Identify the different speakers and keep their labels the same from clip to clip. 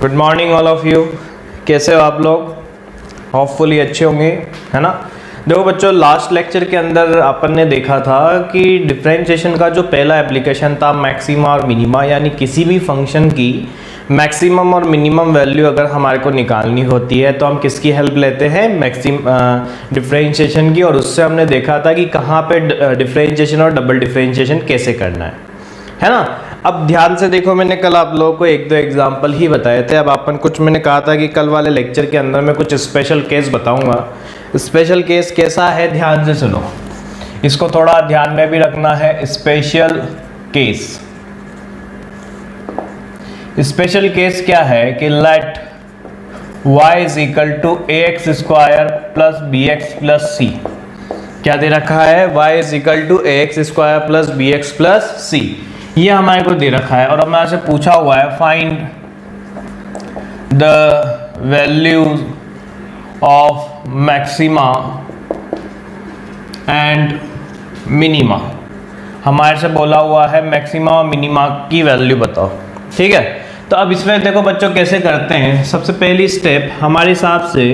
Speaker 1: Good morning all of you. कैसे हो आप लोग? होपफुली अच्छे होंगे, है ना। देखो बच्चों, लास्ट लेक्चर के अंदर अपन ने देखा था कि डिफरेंशिएशन का जो पहला एप्लीकेशन था मैक्सिमा और मिनिमा, यानी किसी भी फंक्शन की मैक्सिमम और मिनिमम वैल्यू अगर हमारे को निकालनी होती है तो हम किसकी हेल्प लेते हैं? डिफरेंशिएशन की। और उससे हमने देखा था कि कहाँ पे डिफरेंशिएशन और डबल डिफरेंशिएशन कैसे करना है ना। अब ध्यान से देखो, मैंने कल आप लोगों को एक दो एग्जाम्पल ही बताए थे। अब अपन कुछ, मैंने कहा था कि कल वाले लेक्चर के अंदर मैं कुछ स्पेशल केस बताऊंगा। स्पेशल केस कैसा है, ध्यान से सुनो, इसको थोड़ा ध्यान में भी रखना है। स्पेशल केस, स्पेशल केस क्या है कि let y is equal to ax square plus bx plus c। क्या दे रखा है? y is equal to ax square plus bx plus c, ये हमारे को दे रखा है। और हमारे से पूछा हुआ है find the values of maxima and minima. हमारे से बोला हुआ है मैक्सिमा और मिनिमा की वैल्यू बताओ, ठीक है। तो अब इसमें देखो बच्चों कैसे करते हैं। सबसे पहली स्टेप हमारे हिसाब से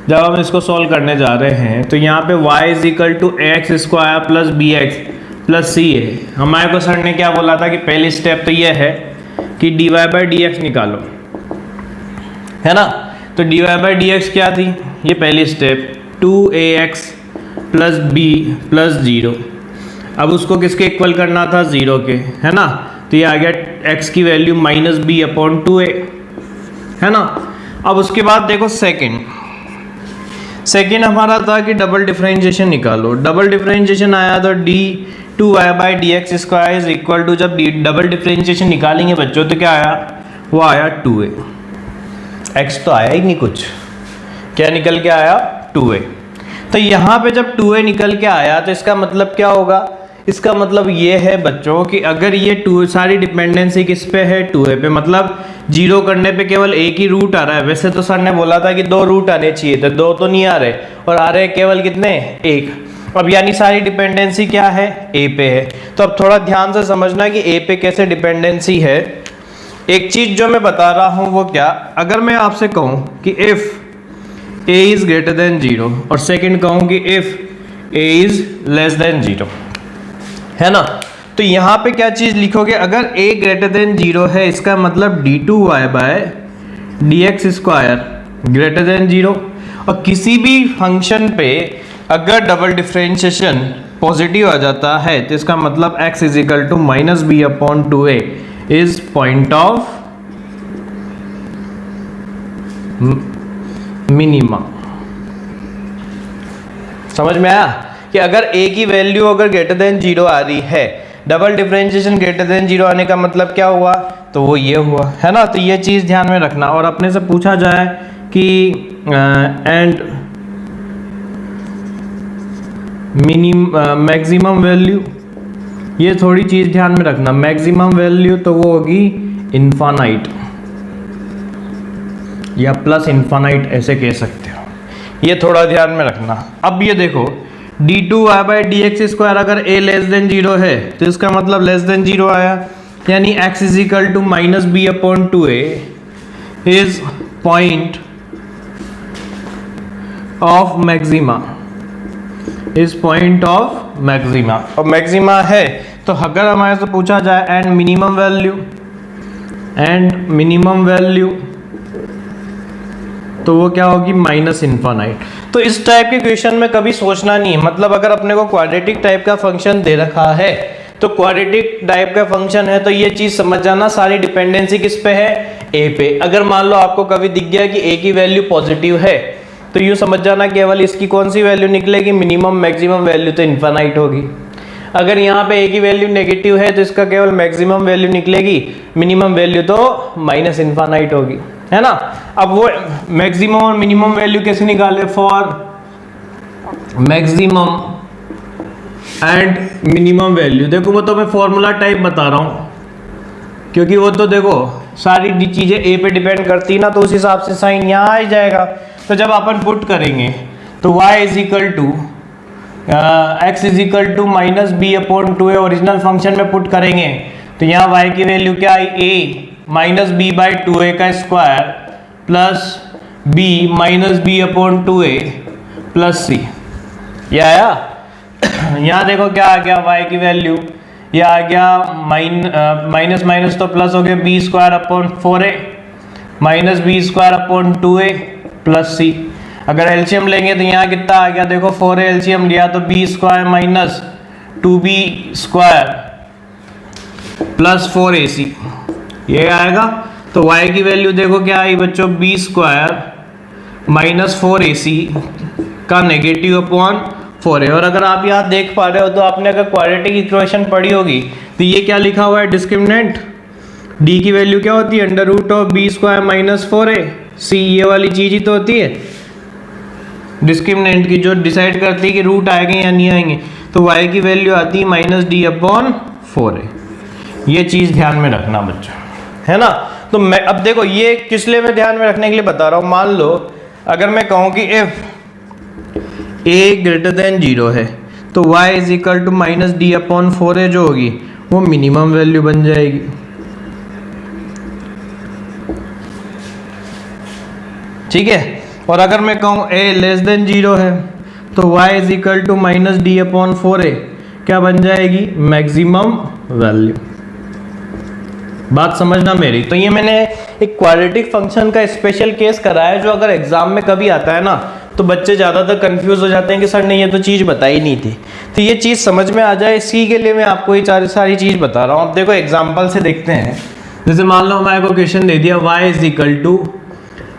Speaker 1: जब हम इसको सॉल्व करने जा रहे हैं तो यहाँ पे y is equal to X square plus B X plus C है। हमारे को सर ने क्या बोला था कि पहली स्टेप तो ये है कि dy बाई डी एक्स निकालो, है ना। तो dy बाई डी एक्स क्या थी? ये पहली step 2ax plus B plus 0। अब उसको किसके इक्वल करना था? 0 के, है ना। तो ये आ गया x की value minus B upon 2a, है ना। अब उसके बाद देखो सेकेंड हमारा था कि डबल डिफरेंशिएशन निकालो। डबल डिफरेंशिएशन आया तो d2y by d x square is equal to, जब डबल डिफरेंशिएशन निकालेंगे बच्चों तो क्या आया? वो आया 2a। x तो आया ही नहीं कुछ, क्या निकल के आया? 2a। तो यहाँ पे जब 2a निकल के आया तो इसका मतलब क्या होगा? इसका मतलब ये है बच्चों कि अगर ये 2 सारी डिपेंडेंसी किस पे है? 2a पे। मतलब जीरो करने पे केवल एक ही रूट आ रहा है। वैसे तो सर ने बोला था कि 2 रूट आने चाहिए थे, 2 तो नहीं आ रहे, और आ रहे केवल कितने? 1। अब यानी सारी डिपेंडेंसी क्या है? a पे है। तो अब थोड़ा ध्यान से समझना कि a पे कैसे डिपेंडेंसी है। एक चीज जो मैं बता रहा हूं वो क्या, अगर मैं आपसे कहूं कि if a is greater than 0 और सेकेंड कहूं कि if a is less than 0, है ना। तो यहाँ पे क्या चीज लिखोगे? अगर a ग्रेटर देन 0 है इसका मतलब d2y by d x square greater than 0। और किसी भी फंक्शन पे अगर डबल डिफरेंशिएशन पॉजिटिव आ जाता है तो इसका मतलब x is equal to minus B upon 2a is point of minima. समझ में आया कि अगर a की वैल्यू अगर ग्रेटर देन 0 आ रही है, डबल डिफरेंशिएशन ग्रेटर देन 0 आने का मतलब क्या हुआ? तो वो ये हुआ, है ना। तो ये चीज़ ध्यान में रखना। और अपने से पूछा जाए कि एंड मैक्सिमम वैल्यू, ये थोड़ी चीज़ ध्यान में रखना। मैक्सिमम वैल्यू तो वो होगी इन्फानाइट या प्लस इन्फानाइट, ऐसे कह सकते हो। ये थोड़ा ध्यान में रखना। अब ये देखो d2y by d x square अगर a लेस देन 0 है तो इसका मतलब लेस देन 0 आया, यानी x is equal to minus B upon 2a is point of maxima, is point of maxima. और मैक्सिमा है तो अगर हमारे से पूछा जाए एंड मिनिमम वैल्यू तो वो क्या होगी? Minus infinite. तो इस टाइप के क्वेश्चन में कभी सोचना नहीं है। मतलब अगर अपने को क्वाड्रेटिक टाइप का फंक्शन दे रखा है तो क्वाड्रेटिक टाइप का फंक्शन है तो ये चीज समझ जाना सारी डिपेंडेंसी किस पे है? a पे। अगर मान लो आपको कभी दिख गया कि a की वैल्यू पॉजिटिव है तो यूँ समझ जाना केवल इसकी कौन सी वैल्यू निकलेगी? मिनिमम मैक्सिमम वैल्यू तो इन्फानाइट होगी। अगर यहाँ पे a की वैल्यू नेगेटिव है तो इसका केवल मैक्सिमम वैल्यू निकलेगी, मिनिमम वैल्यू तो माइनस इन्फानाइट होगी, है ना। अब वो मैक्सिमम और मिनिमम वैल्यू कैसे निकाले? For maximum and minimum value, देखो वो तो मैं फॉर्मूला टाइप बता रहा हूँ क्योंकि वो तो देखो सारी चीजें a पे डिपेंड करती है ना, तो उस हिसाब से साइन यहाँ आ जाएगा। तो जब अपन पुट करेंगे तो y is equal to x is equal to minus B upon 2a original function में पुट करेंगे तो यहाँ y की वैल्यू क्या आई? a minus B by 2a का square plus B minus B upon 2a plus C. ये आया। यहाँ देखो क्या आ गया, y की वैल्यू ये आ गया माइनस माइनस तो प्लस हो गया, B square upon 4a minus B square upon 2a plus C. अगर एलसीएम लेंगे तो यहाँ कितना आ गया, देखो 4a एलसीएम लिया तो b square minus 2b square plus 4ac ये आएगा। तो y की वैल्यू देखो क्या आई बच्चों, बी स्क्वायर माइनस 4ac का नेगेटिव अपॉन 4a। और अगर आप यहाँ देख पा रहे हो तो आपने अगर क्वाड्रेटिक इक्वेशन पढ़ी होगी तो ये क्या लिखा हुआ है, डिस्क्रिमिनेंट d की वैल्यू क्या होती है, under root of b square minus 4a c, ये वाली चीज ही तो होती है डिस्क्रिमिनेंट की, जो डिसाइड करती है कि रूट आएंगे या नहीं आएंगे। तो y की वैल्यू आती है माइनस डी अपॉन 4a। ये चीज ध्यान में रखना बच्चों, है ना। तो मैं अब देखो ये किस लिए मैं ध्यान में रखने के लिए बता रहा हूँ, मान लो अगर मैं कहूँ कि इफ a ग्रेटर देन 0 है तो y is equal to minus d upon 4a जो होगी वो मिनिमम वैल्यू बन जाएगी। ठीक है। और अगर मैं कहूँ a लेस देन 0 है तो y is equal to minus d upon 4a क्या बन जाएगी, मैक्सिमम वैल्यू। बात समझना मेरी। तो ये मैंने एक क्वाड्रेटिक फंक्शन का स्पेशल केस कराया है जो अगर एग्जाम में कभी आता है ना तो बच्चे ज़्यादातर कंफ्यूज हो जाते हैं कि सर ने ये तो चीज़ बताई नहीं थी। तो ये चीज़ समझ में आ जाए इसी के लिए मैं आपको ये सारी चीज़ बता रहा हूँ। अब देखो एग्जाम्पल से देखते हैं। जैसे मान लो हमारे को क्वेश्चन दे दिया y is equal to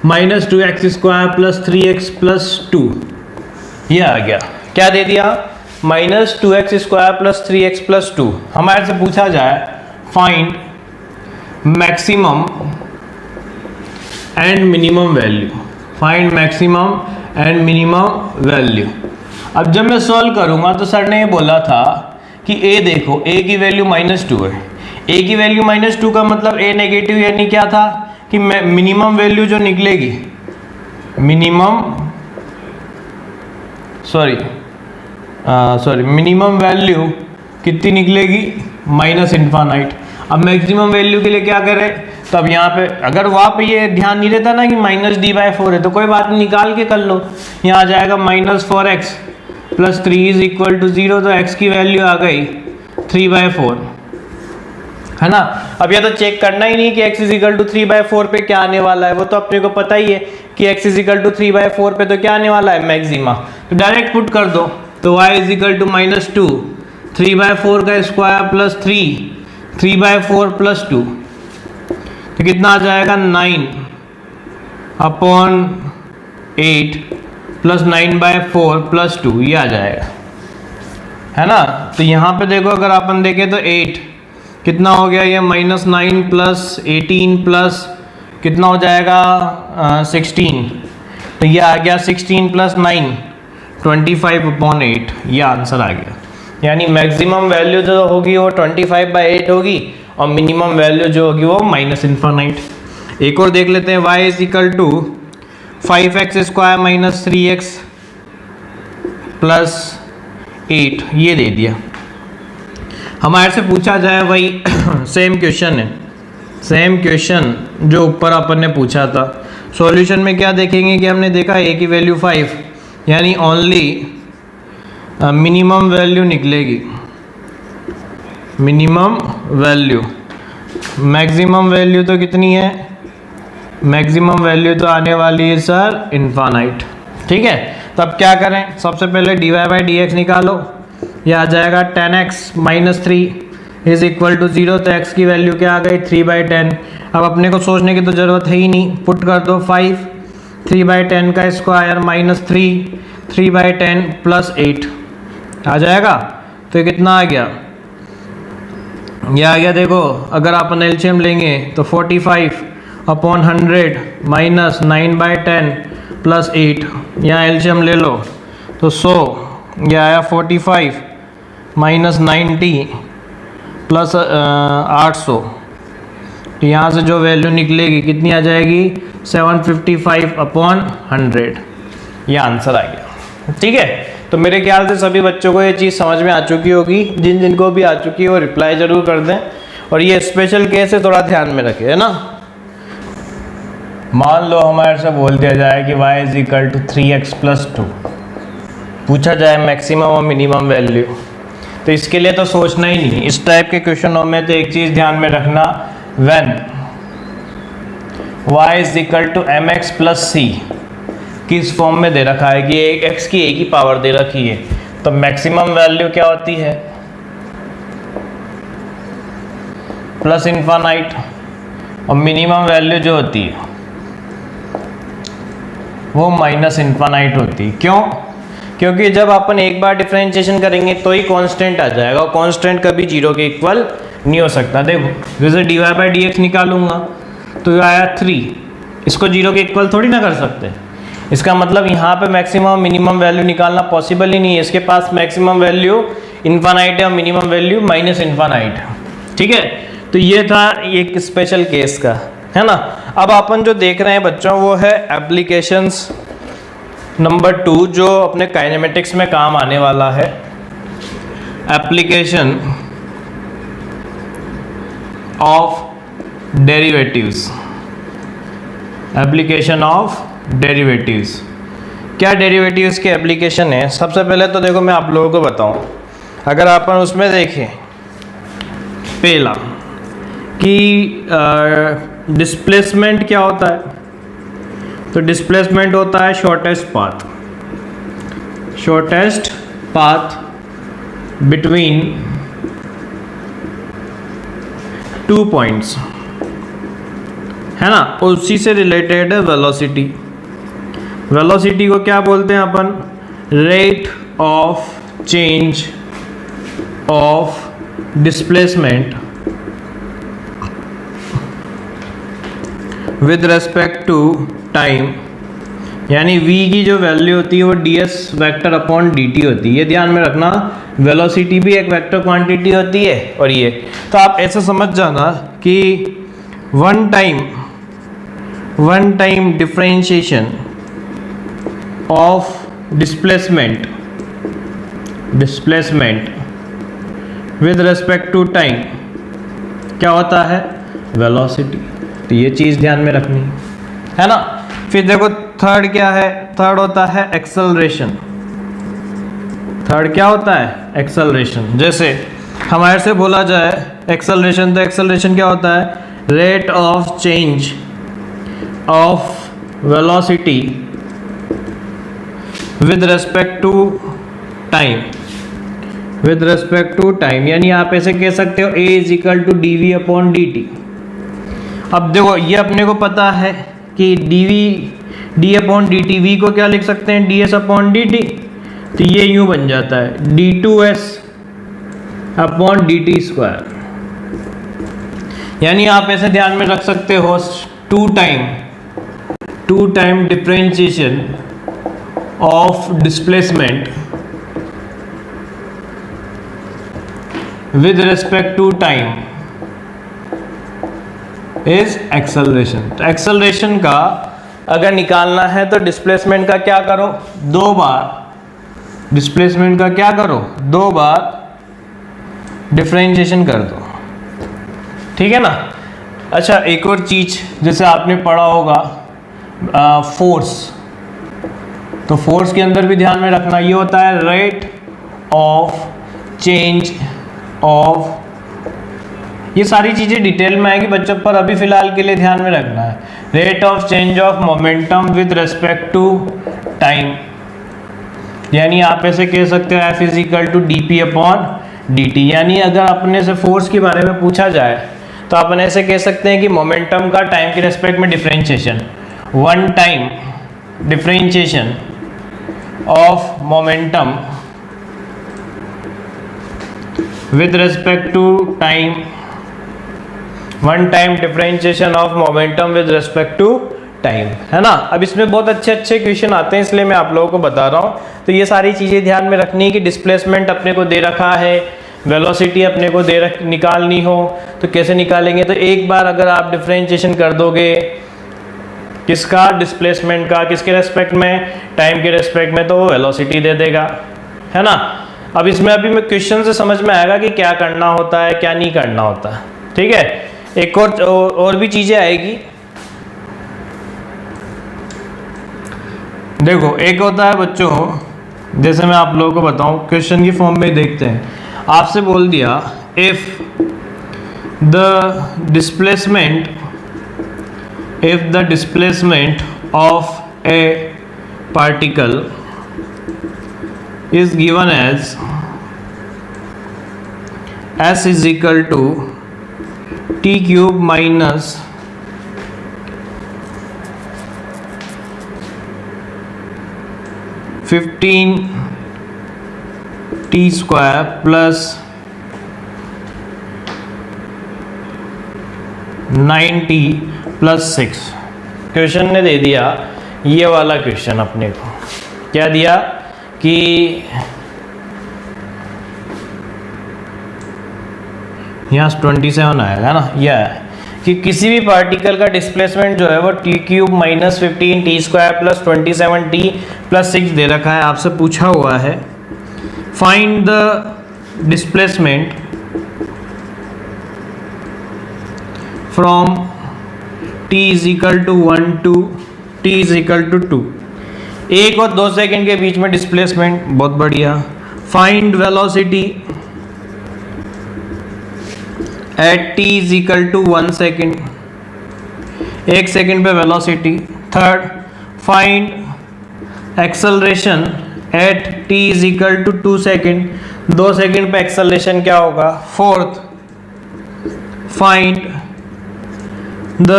Speaker 1: minus 2x square plus 3x plus 2। ये आ गया, क्या दे दिया, minus 2x square plus 3x plus 2। हमारे से पूछा जाए find maximum and minimum value, find maximum and minimum value. अब जब मैं सॉल्व करूंगा तो सर ने ये बोला था कि a देखो a की वैल्यू -2 है, a की वैल्यू -2 का मतलब a नेगेटिव, यानी क्या था कि मिनिमम वैल्यू जो निकलेगी, मिनिमम वैल्यू कितनी निकलेगी, माइनस इन्फानाइट। अब मैक्सिमम वैल्यू के लिए क्या करें, तो अब यहाँ पे अगर वहाँ पे ये ध्यान नहीं रहता ना कि माइनस डी बाई 4 है तो कोई बात नहीं, निकाल के कर लो। यहाँ आ जाएगा -4x plus 3 is equal to 0, तो x की वैल्यू आ गई 3/4, है ना। अब यह तो चेक करना ही नहीं कि x इज इक्वल टू 3/4 पे क्या आने वाला है, वो तो अपने को पता ही है कि x इज इक्वल टू 3/4 पे तो क्या आने वाला है, मैक्सिमा। तो डायरेक्ट पुट कर दो, तो y इज इक्वल टू -2 3/4 का स्क्वायर प्लस 3/4 प्लस 2, तो कितना आ जाएगा 9/8 प्लस 9/4 प्लस 2, ये आ जाएगा, है ना। तो यहाँ पे देखो अगर अपन देखें तो 8 कितना हो गया, ये -9 प्लस 18 प्लस कितना हो जाएगा 16, तो ये आ गया 16 प्लस 9 25/8, ये आंसर आ गया। यानी मैक्सिमम वैल्यू जो होगी वो 25/8 होगी और मिनिमम वैल्यू जो होगी वो -इन्फानाइट। एक और देख लेते हैं, y is equal to 5x square minus 3x plus 8, ये दे दिया। हमारे से पूछा जाए वही सेम क्वेश्चन है, सेम क्वेश्चन जो ऊपर अपन ने पूछा था। सॉल्यूशन में क्या देखेंगे कि हमने देखा a की वैल्यू 5, यानी ओनली मिनिमम वैल्यू निकलेगी, मिनिमम वैल्यू। मैक्सिमम वैल्यू तो कितनी है, मैक्सिमम वैल्यू तो आने वाली है सर इन्फानाइट। ठीक है, तो अब क्या करें, सबसे पहले dy बाई dx निकालो, ये आ जाएगा 10x minus 3 is equal to 0, तो x की वैल्यू क्या आ गई 3/10। अब अपने को सोचने की तो ज़रूरत है ही नहीं, पुट कर दो 5 3/10 का स्क्वायर माइनस 3/10 प्लस 8 आ जाएगा। तो कितना आ गया, ये आ गया, देखो अगर अपन एलसीएम लेंगे तो 45/100 माइनस 9/10 प्लस 8, यहाँ एलसीएम ले लो तो 100, यह आया 45 माइनस 90 प्लस 800, तो यहाँ से जो वैल्यू निकलेगी कितनी आ जाएगी 755/100, ये आंसर आ गया। ठीक है, तो मेरे ख्याल से सभी बच्चों को ये चीज़ समझ में आ चुकी होगी, जिन जिनको भी आ चुकी है वो रिप्लाई ज़रूर कर दें। और ये स्पेशल केस है, थोड़ा ध्यान में रखे, है ना। मान लो हमारे से बोल दिया जाए कि y is equal to 3x plus 2, पूछा जाए मैक्सिमम और मिनिमम वैल्यू, तो इसके लिए तो सोचना ही नहीं। इस टाइप के क्वेश्चनों में तो एक चीज़ ध्यान में रखना, when y is equal to mx plus c किस फॉर्म में दे रखा है कि x की a की पावर दे रखी है, तो मैक्सिमम वैल्यू क्या होती है, प्लस इन्फानाइट, और मिनिमम वैल्यू जो होती है वो माइनस इन्फानाइट होती है। क्यों? क्योंकि जब अपन एक बार डिफरेंशिएशन करेंगे तो ही कांस्टेंट आ जाएगा, और कांस्टेंट कभी जीरो के इक्वल नहीं हो सकता। देखो जैसे dy बाई डी एक्स निकालूंगा तो ये आया 3, इसको जीरो के इक्वल थोड़ी ना कर सकते। इसका मतलब यहाँ पे मैक्सिमम मिनिमम वैल्यू निकालना पॉसिबल ही नहीं है। इसके पास मैक्सिमम वैल्यू इन्फानाइट है और मिनिमम वैल्यू माइनस इन्फानाइट है। ठीक है, तो ये था एक स्पेशल केस का, है ना। अब अपन जो देख रहे हैं बच्चों वो है एप्लीकेशंस नंबर 2, जो अपने काइनेमेटिक्स में काम आने वाला है। Application of derivatives, application of derivatives. क्या डेरिवेटिव्स के एप्लीकेशन है? सबसे पहले तो देखो मैं आप लोगों को बताऊं, अगर अपन उसमें देखें पहला कि डिस्प्लेसमेंट क्या होता है, तो डिस्प्लेसमेंट होता है शॉर्टेस्ट पाथ बिटवीन 2 पॉइंट्स, है ना। उसी से रिलेटेड है वेलोसिटी। वेलोसिटी को क्या बोलते हैं अपन? Rate of change of displacement with respect to time, यानी v की जो वैल्यू होती है वो ds वेक्टर अपॉन dt होती है। ये ध्यान में रखना, वेलोसिटी भी एक वेक्टर क्वांटिटी होती है। और ये तो आप ऐसा समझ जाना कि one time differentiation of displacement with respect to time क्या होता है? वेलोसिटी। तो ये चीज़ ध्यान में रखनी है ना। फिर देखो थर्ड क्या है? थर्ड होता है एक्सेलरेशन। थर्ड क्या होता है? एक्सेलरेशन। जैसे हमारे से बोला जाए एक्सेलरेशन, तो एक्सेलरेशन क्या होता है? Rate of change of velocity with respect to time, with respect to time, यानी आप ऐसे कह सकते हो a is equal to d v upon d t. अब देखो ये अपने को पता है कि d upon d t, v को क्या लिख सकते हैं? D s upon d t. तो ये यूं बन जाता है d two s upon d t square. यानी आप ऐसे ध्यान में रख सकते हो two time differentiation of displacement with respect to time is acceleration. तो एक्सेलरेशन का अगर निकालना है तो डिस्प्लेसमेंट का क्या करो? दो बार डिफरेंशिएशन कर दो, ठीक है ना। अच्छा एक और चीज जैसे आपने पढ़ा होगा फोर्स, तो फोर्स के अंदर भी ध्यान में रखना, ये होता है रेट ऑफ चेंज ऑफ, ये सारी चीज़ें डिटेल में आएगी बच्चों, पर अभी फिलहाल के लिए ध्यान में रखना है rate of change of momentum with respect to time. यानी आप ऐसे कह सकते हो F is equal to d p upon d t. यानी अगर अपने से फोर्स के बारे में पूछा जाए तो अपन ऐसे कह सकते हैं कि मोमेंटम का टाइम के रेस्पेक्ट में differentiation, one time differentiation of momentum with respect to time, one time differentiation of momentum with respect to time, है ना। अब इसमें बहुत अच्छे क्वेश्चन आते हैं, इसलिए मैं आप लोगों को बता रहा हूँ। तो ये सारी चीज़ें ध्यान में रखनी है कि डिस्प्लेसमेंट अपने को दे रखा है, वेलोसिटी अपने को निकालनी हो तो कैसे निकालेंगे? तो एक बार अगर आप डिफरेंशिएशन कर दोगे किसका? डिस्प्लेसमेंट का। किसके रेस्पेक्ट में? टाइम के रेस्पेक्ट में, तो वो वेलोसिटी दे देगा, है ना। अब इसमें अभी मैं क्वेश्चन से समझ में आएगा कि क्या करना होता है क्या नहीं करना होता, ठीक है, एक और भी चीजें आएगी। देखो एक होता है बच्चों, जैसे मैं आप लोगों को बताऊं, क्वेश्चन की फॉर्म में देखते हैं, आपसे बोल दिया if the displacement of A particle is given as s is equal to t cube minus 15 t square plus 9t plus 6। Question ने दे दिया ये वाला क्वेश्चन अपने को, क्या दिया कि यहाँ 27 आएगा ना, यह है कि किसी भी पार्टिकल का डिस्प्लेसमेंट जो है वो t cube minus 15 T square plus 27 T plus 6 दे रखा है। आपसे पूछा हुआ है find the displacement from t is equal to 1 to t is equal to 2, 1 और 2 सेकेंड के बीच में डिस्प्लेसमेंट, बहुत बढ़िया। Find velocity at t is equal to 1 second, 1 second पे velocity. Third, find acceleration at t is equal to 2 second, 2 second पे acceleration क्या होगा। Fourth, find the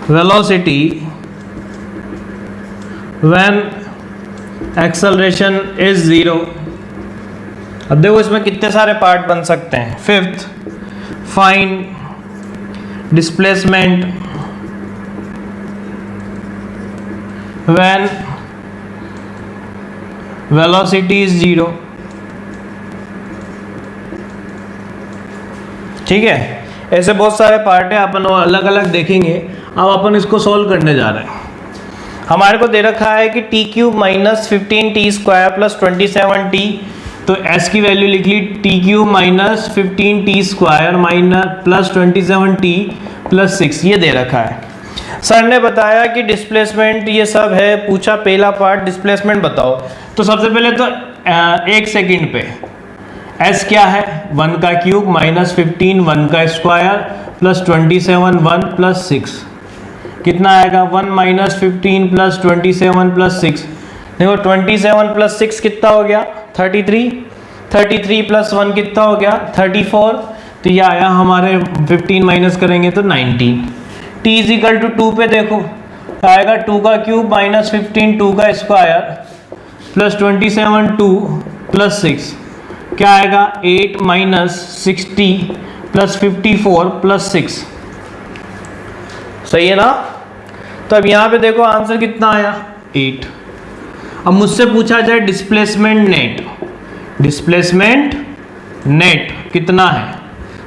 Speaker 1: velocity when acceleration is 0। अब देखो इसमें कितने सारे पार्ट बन सकते हैं। Fifth, find displacement when velocity is 0। ठीक है, ऐसे बहुत सारे पार्ट है, अपन अलग अलग देखेंगे। अब अपन इसको सोल्व करने जा रहे हैं। हमारे को दे रखा है कि T cube minus 15 T square plus 27 T, तो एस की वैल्यू लिख ली T cube minus 15 T square minus plus 27 T plus 6, ये दे रखा है। सर ने बताया कि डिस्प्लेसमेंट ये सब है, पूछा पहला पार्ट डिस्प्लेसमेंट बताओ, तो सबसे पहले तो 1 सेकेंड पे एस क्या है 1 का क्यूब माइनस 15 1 का स्क्वायर प्लस 27 1 प्लस 6, कितना आएगा 1 माइनस 15 प्लस 27 प्लस 6। देखो 27 प्लस 6 कितना हो गया 33, 33 प्लस 1 कितना हो गया 34, तो ये आया हमारे 15 माइनस करेंगे तो 19। t इज इक्वल टू 2 पे देखो आएगा 2 का क्यूब माइनस 15 2 का स्क्वायर प्लस 27 2 प्लस 6, क्या आएगा 8 माइनस 60 प्लस 54 प्लस 6, सही है ना। तो अब यहाँ पे देखो आंसर कितना आया 8। अब मुझसे पूछा जाए डिस्प्लेसमेंट नेट कितना है,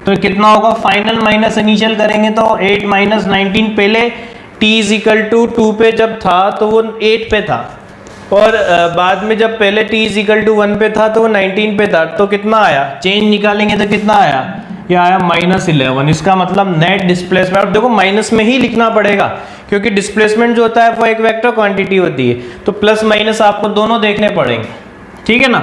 Speaker 1: तो कितना होगा फाइनल माइनस इनिशियल करेंगे तो 8 माइनस 19, पहले t इज इक्वल टू 2 पे जब था तो वो 8 पे था, और बाद में जब पहले t इज इक्वल टू 1 पे था तो वो 19 पे था, तो कितना आया चेंज निकालेंगे तो कितना आया, ये आया -11। इसका मतलब नेट डिस्प्लेसमेंट, अब देखो माइनस में ही लिखना पड़ेगा क्योंकि डिस्प्लेसमेंट जो होता है वो एक वेक्टर क्वांटिटी होती है, तो प्लस माइनस आपको दोनों देखने पड़ेंगे, ठीक है ना।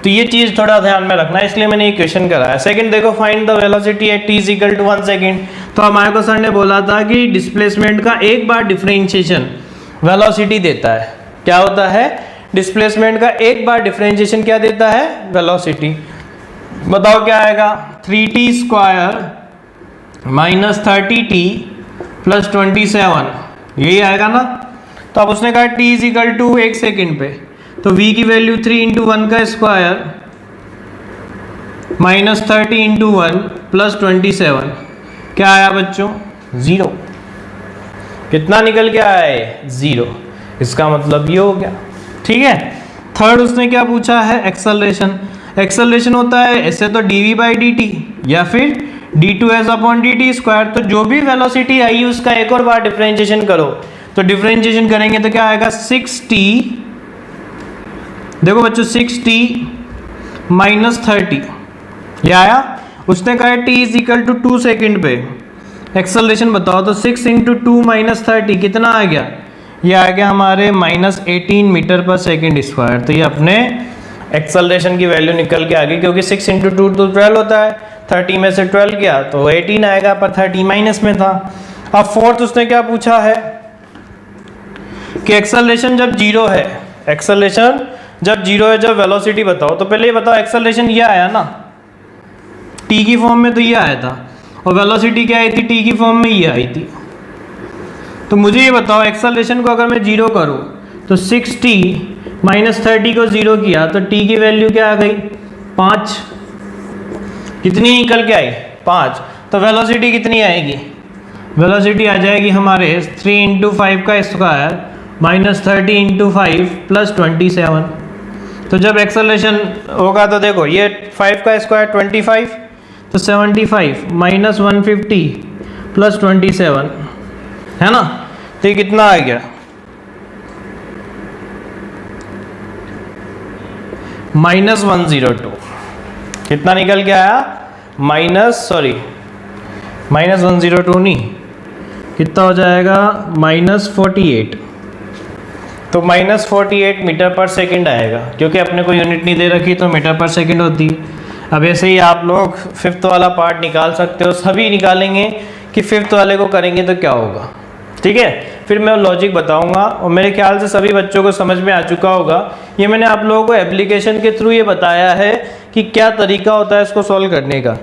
Speaker 1: तो ये चीज थोड़ा ध्यान में रखना है, इसलिए मैंने ये क्वेश्चन कराया। सेकंड देखो find the velocity at t is equal to 1 second, तो हमारे को सर ने बोला था कि डिस्प्लेसमेंट का एक बार डिफरेंशिएशन वेलोसिटी देता है। क्या होता है डिस्प्लेसमेंट का एक बार डिफरेंशिएशन क्या देता है वेलोसिटी, बताओ क्या आएगा 3t square minus 30t plus 27, यही आएगा ना। तो अब उसने कहा t is equal to 1 second पे, तो v की वैल्यू 3 इंटू 1 का स्क्वायर माइनस 30 इंटू 1 प्लस 27, क्या आया बच्चों 0, कितना निकल के आया है 0, इसका मतलब ये हो गया, ठीक है। थर्ड उसने क्या पूछा है एक्सेलरेशन होता है ऐसे तो dv बाई dt या फिर d2s अपॉन dt स्क्वायर, तो जो भी वेलोसिटी आई उसका एक और बार डिफरेंशिएशन करो, तो डिफरेंशिएशन करेंगे तो क्या आएगा 6t, देखो बच्चों 6t माइनस 30, ये आया, उसने कहा है t is equal to 2 second पे एक्सेलरेशन बताओ, तो 6 इंटू 2 माइनस 30 कितना आ गया? ये आ गया हमारे -18 मीटर पर सेकेंड स्क्वायर। तो ये अपने एक्सेलरेशन की वैल्यू निकल के आ गई, क्योंकि 6 इंटू 2 तो 12 होता है, 30 में से 12 गया तो 18 आएगा, पर 30 माइनस में था। अब फोर्थ उसने क्या पूछा है कि एक्सेलरेशन जब जीरो है, एक्सेलरेशन जब जीरो है, जब वेलोसिटी बताओ। तो पहले ये बताओ एक्सेलरेशन ये आया ना t की फॉर्म में, तो ये आया था, और वेलोसिटी क्या आई थी? t की फॉर्म में ये आई थी। तो मुझे ये बताओ एक्सेलरेशन को अगर मैं जीरो करूँ तो 6t माइनस 30 को जीरो किया तो t की वैल्यू क्या आ गई? 5। कितनी निकल के आई? 5। तो वेलोसिटी कितनी आएगी? वेलोसिटी आ जाएगी हमारे 3 इंटू 5 का स्क्वायर माइनस 30 इंटू 5 प्लस 27। तो जब एक्सेलरेशन होगा तो देखो ये 5 का स्क्वायर 25, तो 75 माइनस 150 प्लस 27 है ना। तो ये कितना आ गया? -102। कितना निकल के आया? माइनस 102 नहीं, कितना हो जाएगा? -48। तो -48 मीटर पर सेकंड आएगा, क्योंकि अपने को यूनिट नहीं दे रखी तो मीटर पर सेकंड होती है। अब ऐसे ही आप लोग फिफ्थ वाला पार्ट निकाल सकते हो, सभी निकालेंगे कि फिफ्थ वाले को करेंगे तो क्या होगा, ठीक है। फिर मैं लॉजिक बताऊंगा, और मेरे ख्याल से सभी बच्चों को समझ में आ चुका होगा। ये मैंने आप लोगों को एप्लीकेशन के थ्रू ये बताया है कि क्या तरीका होता है इसको सॉल्व करने का।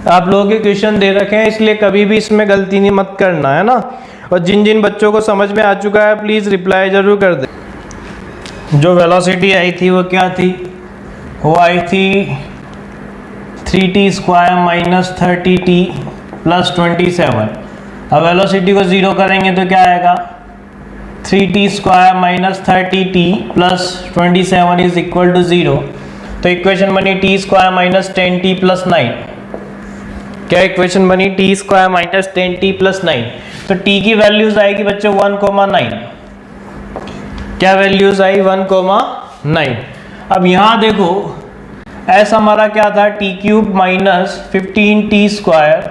Speaker 1: आप लोगों के क्वेश्चन दे रखे हैं, इसलिए कभी भी इसमें गलती नहीं मत करना, है ना। और जिन जिन बच्चों को समझ में आ चुका है प्लीज़ रिप्लाई ज़रूर कर दें। जो वेलोसिटी आई थी वो क्या थी? वो आई थी 3t square minus 30t plus 27। अब वेलोसिटी को ज़ीरो करेंगे तो क्या आएगा? 3t square minus 30t plus 27 is equal to 0। तो इक्वेशन बनी t square minus 10t plus 9। क्या इक्वेशन बनी? t square minus 10t plus 9। तो t की वैल्यूज आएगी बच्चों 1,9। क्या वैल्यूज आई? 1,9। अब यहाँ देखो s हमारा क्या था? t cube minus 15t square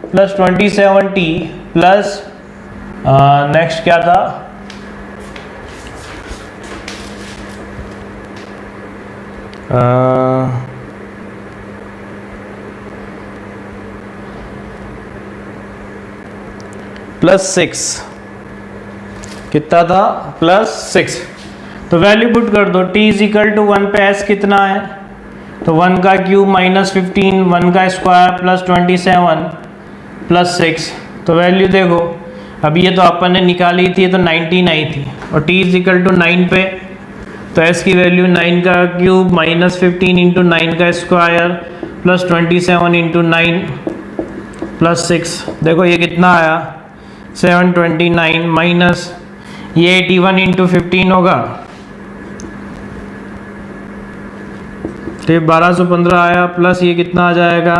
Speaker 1: plus 27t plus next क्या था? +6। कितना था? +6। तो वैल्यू पुट कर दो। t इज इक्वल टू 1 पे s कितना है? तो 1 का क्यूब माइनस 15, 1 का स्क्वायर प्लस 27 प्लस 6। तो वैल्यू देखो, अब ये तो अपन ने निकाली थी, तो 19 आई थी, और t इज इक्वल टू 9 पे, तो s की वैल्यू 9 का क्यूब माइनस 15 इंटू 9 का स्क्वायर प्लस 27 इंटू 9 प्लस 6। देखो ये कितना आया? 729 माइनस ये 81 इंटू 15 होगा, तो ये 1215 आया, प्लस ये कितना आ जाएगा?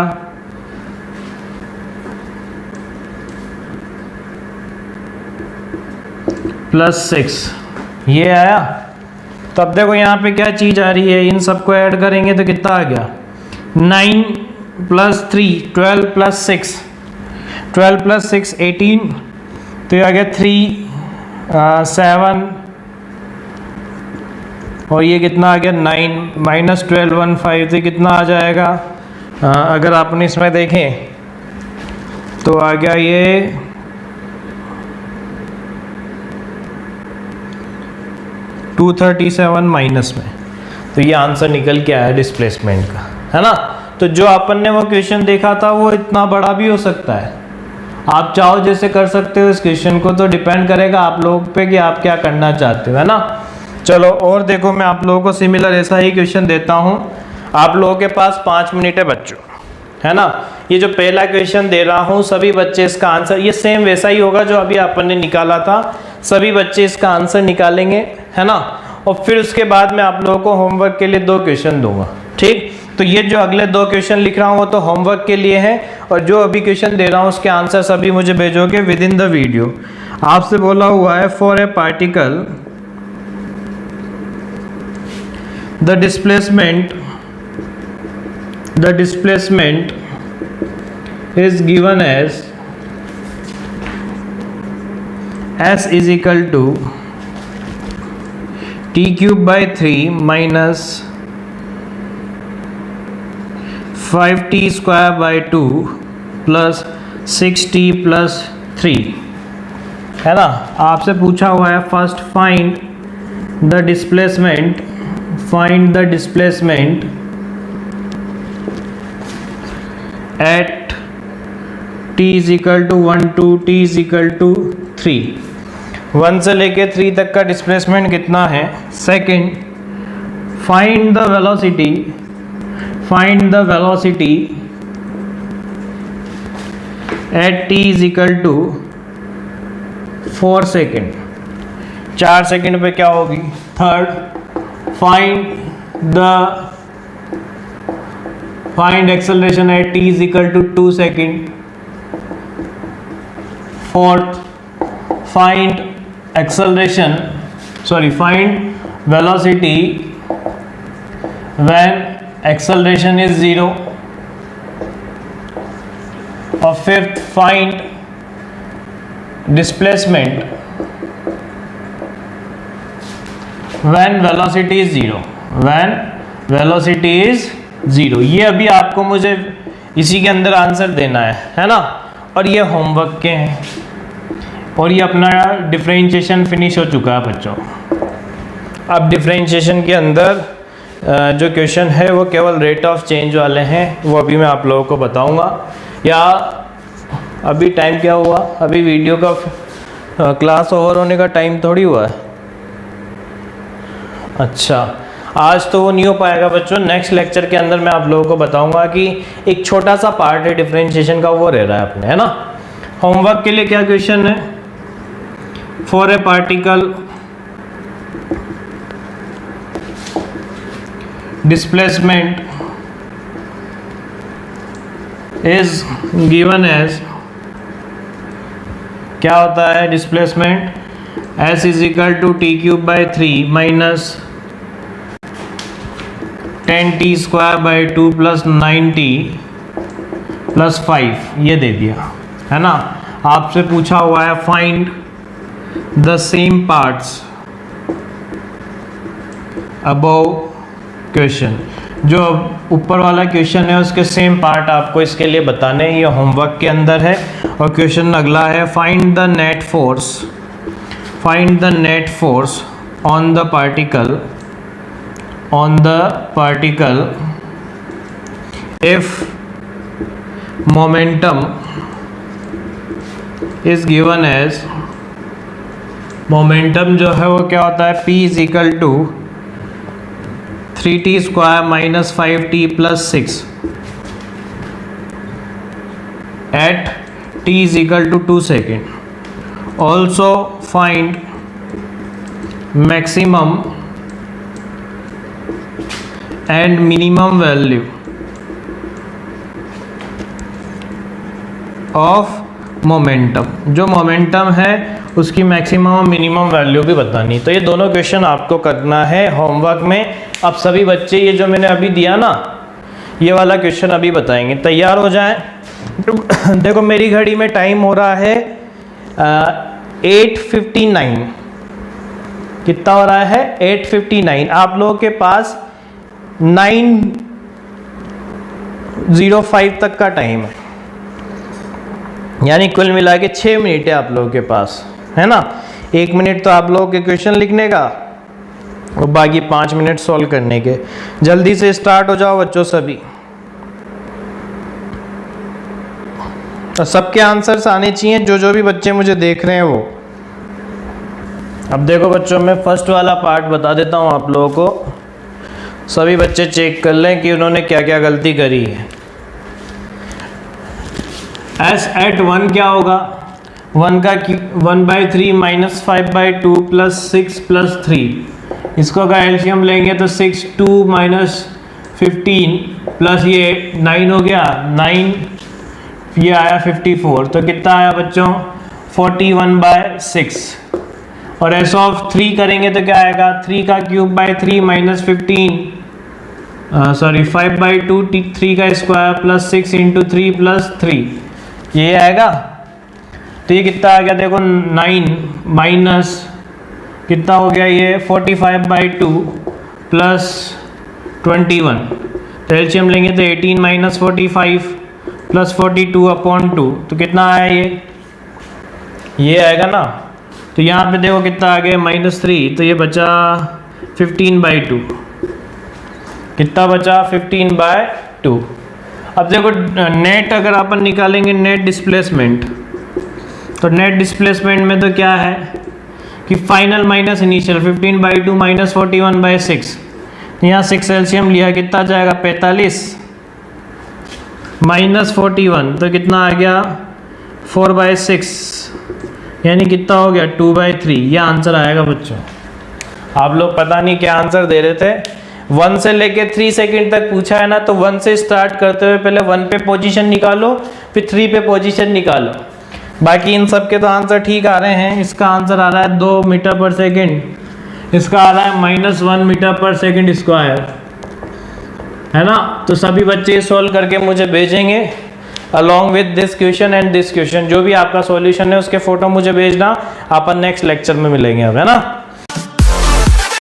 Speaker 1: +6 ये आया। तो अब देखो यहाँ पे क्या चीज़ आ रही है, इन सबको ऐड करेंगे तो कितना आ गया? 9 + 3 12 + 6 12 + 6 18। तो ये आ गया 3 7, और ये कितना आ गया? 9 माइनस 12 15। तो कितना आ जाएगा? अगर आपने इसमें देखें तो आ गया ये 237 माइनस में। तो ये आंसर निकल के आया डिस्प्लेसमेंट का, है ना। तो जो अपन ने वो क्वेश्चन देखा था वो इतना बड़ा भी हो सकता है, आप चाहो जैसे कर सकते हो इस क्वेश्चन को, तो डिपेंड करेगा आप लोग पे कि आप क्या करना चाहते हो, है ना। चलो और देखो, मैं आप लोगों को सिमिलर ऐसा ही क्वेश्चन देता हूँ। आप लोगों के पास 5 मिनट है बच्चों, है ना। ये जो पहला क्वेश्चन दे रहा हूँ, सभी बच्चे इसका आंसर, ये सेम वैसा ही होगा जो अभी अपन ने निकाला था, सभी बच्चे इसका आंसर निकालेंगे, है ना। और फिर उसके बाद मैं आप लोगों को होमवर्क के लिए 2 क्वेश्चन दूंगा, ठीक। तो ये जो अगले 2 क्वेश्चन लिख रहा हूँ वो तो होमवर्क के लिए है, और जो अभी क्वेश्चन दे रहा हूँ उसके आंसर सभी मुझे भेजोगे विद इन द वीडियो। आपसे बोला हुआ है for a particle the displacement is given as s is equal to t cube by 3 minus 5t square by 2 plus 6t plus 3 है ना। आपसे पूछा हुआ है first find the displacement at t is equal to 1 to t is equal to 3। 1 से लेके 3 तक का डिस्प्लेसमेंट कितना है। Second, find the velocity at t is equal to 4 second. 4 second पे क्या होगी। Third, find acceleration at t is equal to 2 second. Fourth, find velocity when acceleration is 0। और fifth, find displacement when velocity is 0। ये अभी आपको मुझे इसी के अंदर आंसर देना है ना। और ये होमवर्क के हैं और ये अपना डिफरेंशिएशन फिनिश हो चुका है बच्चों। अब डिफरेंशिएशन के अंदर जो क्वेश्चन है वो केवल रेट ऑफ चेंज वाले हैं, वो अभी मैं आप लोगों को बताऊंगा। या अभी टाइम क्या हुआ, अभी वीडियो का क्लास ओवर होने का टाइम थोड़ी हुआ है। अच्छा, आज तो वो नहीं हो पाएगा बच्चों। नेक्स्ट लेक्चर के अंदर मैं आप लोगों को बताऊंगा कि एक छोटा सा पार्ट है डिफरेंशिएशन का, वो रह रहा है अपने, है ना। होमवर्क के लिए क्या क्वेश्चन है। For a particle displacement is given as, क्या होता है displacement, s is equal to t cube by 3 minus 10t square by 2 plus 9t plus 5, ये दे दिया है ना। आपसे पूछा हुआ है find the same parts above question. जो ऊपर वाला क्वेश्चन है उसके सेम पार्ट आपको इसके लिए बताने हैं, ये होमवर्क के अंदर है। और क्वेश्चन अगला है find the net force on the particle if momentum is given as, momentum जो है वो क्या होता है, p is equal to 3t square minus 5t plus 6 at t is equal to 2 second. Also find maximum and minimum value of momentum. जो momentum है उसकी maximum और मिनिमम वैल्यू भी बतानी। तो ये दोनों क्वेश्चन आपको करना है होमवर्क में। अब सभी बच्चे ये जो मैंने अभी दिया ना, ये वाला क्वेश्चन अभी बताएंगे। तैयार हो जाएं। देखो मेरी घड़ी में टाइम हो रहा है 8:59। कितना हो रहा है, 8:59। आप लोगों के पास 9:05 तक का टाइम है, यानी कुल मिला के 6 मिनट है आप लोगों के पास, है ना। 1 मिनट तो आप लोगों के क्वेश्चन लिखने का और बाकी 5 मिनट सॉल्व करने के। जल्दी से स्टार्ट हो जाओ बच्चों सभी। तो सबके आंसर्स आने चाहिए, जो भी बच्चे मुझे देख रहे हैं वो। अब देखो बच्चों, मैं फर्स्ट वाला पार्ट बता देता हूँ आप लोगों को। सभी बच्चे चेक कर लें कि उन्होंने क्या क्या गलती करी है। s एट 1 क्या होगा, 1/3 माइनस 5/2 प्लस 6 प्लस 3। इसको का एलसीएम लेंगे तो 6, 2 माइनस 15 प्लस ये 9 हो गया, 9 ये आया 54। तो कितना आया बच्चों, 41/6। और s ऑफ 3 करेंगे तो क्या आएगा, 3 का क्यूब बाय 3 माइनस 15 सॉरी 5/2 3 का स्क्वायर प्लस 6 इंटू 3 प्लस 3, ये आएगा। तो ये कितना आ गया देखो 9 माइनस कितना हो गया ये 45/2 प्लस 21, तो एलसीएम लेंगे तो 18 माइनस 45 प्लस 42/2, तो कितना आया ये आएगा ना। तो यहाँ पे देखो कितना आ गया -3, तो ये बचा 15/2, कितना बचा 15/2। अब देखो नेट अगर अपन निकालेंगे नेट डिस्प्लेसमेंट, तो नेट डिस्प्लेसमेंट में तो क्या है कि फाइनल माइनस इनिशियल 15/2 माइनस 41/6, यहाँ 6 एलसीएम लिया कितना जाएगा 45 माइनस 41, तो कितना आ गया 4/6, यानी कितना हो गया 2/3। ये आंसर आएगा बच्चों। आप लोग पता नहीं क्या आंसर दे रहे थे, 1 से लेके 3 सेकंड तक पूछा है ना, तो 1 से स्टार्ट करते हुए पहले 1 पे पोजीशन निकालो, फिर 3 पे पोजीशन निकालो। बाकी इन सब के तो आंसर ठीक आ रहे हैं। इसका आंसर आ रहा है 2 मीटर पर सेकेंड, इसका आ रहा है -1 मीटर पर सेकेंड स्क्वायर, है ना। तो सभी बच्चे सॉल्व करके मुझे भेजेंगे along with this question and this question. जो भी आपका सॉल्यूशन है उसके फोटो मुझे भेजना। अपन नेक्स्ट लेक्चर में मिलेंगे अब, है ना।